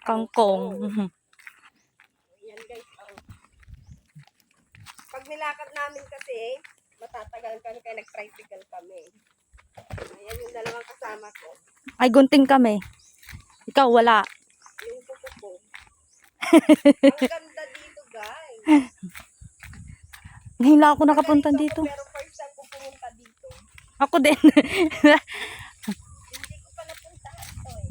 kangkong. Yan guys. Pag nilakad namin kasi, matatagal kami kaya nag-tricycle kami. Ayan yung dalawang kasama ko. Ay, gunting kami. Ikaw, wala. Yung kuko ko. Ang ganda dito guys. Ngayon lang ako nakapunta dito. Pero first time ko pumunta dito. Ako din. Hindi ko pa napuntahan to eh.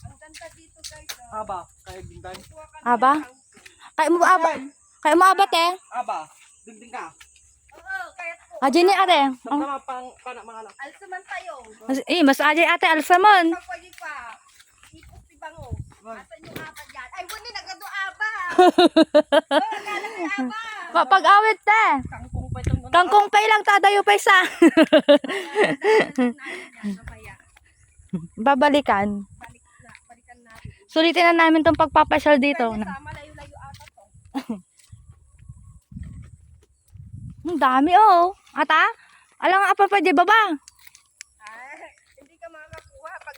Ang ganda dito guys. Aba, kaya dingdang. Aba? Kaya mo aba? Kaya mo aba, te? Aba, dingding ka. Oo, kaya po. Ah, Jenny, ate. Oh. Sama pang pana mga anak. Alsaman tayo. Mas ajay ate, alsamon. Pwede pa. Ipos si Bango. Asan yung aba dyan? Ay, wala nagado aba. Akala ko aba. Pag-awit, te. Kangkong pa itong Kangkong pa ilang tadayo pa isa. Babalikan. Balikan natin. Sulitin na namin tong pagpapasyal dito. Kaya sa malayo-layo ata to. Ang dami, oh. Ata? Alam nga pa pwede baba. Ay, hindi ka makakuha pag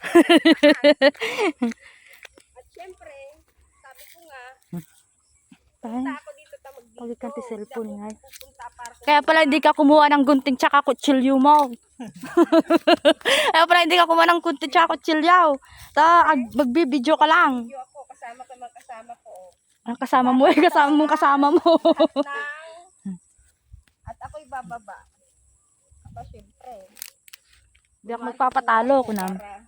At syempre, sabi ko nga, punta ako dito ta mag-dito. Pagkikanti cellphone nga. Pupunta para Kaya pala hindi ka kumuha ng gunting tsaka kutsilyo mo. Kaya pala hindi ka kumuha ng gunting tsaka kutsilyo. Magbibideo ka lang. video ako, kasama ka mga kasama ko. Ang kasama mo eh, kasama mo. At ako'y bababa. Aba, syempre. Hindi ako magpapatalo ko na. Para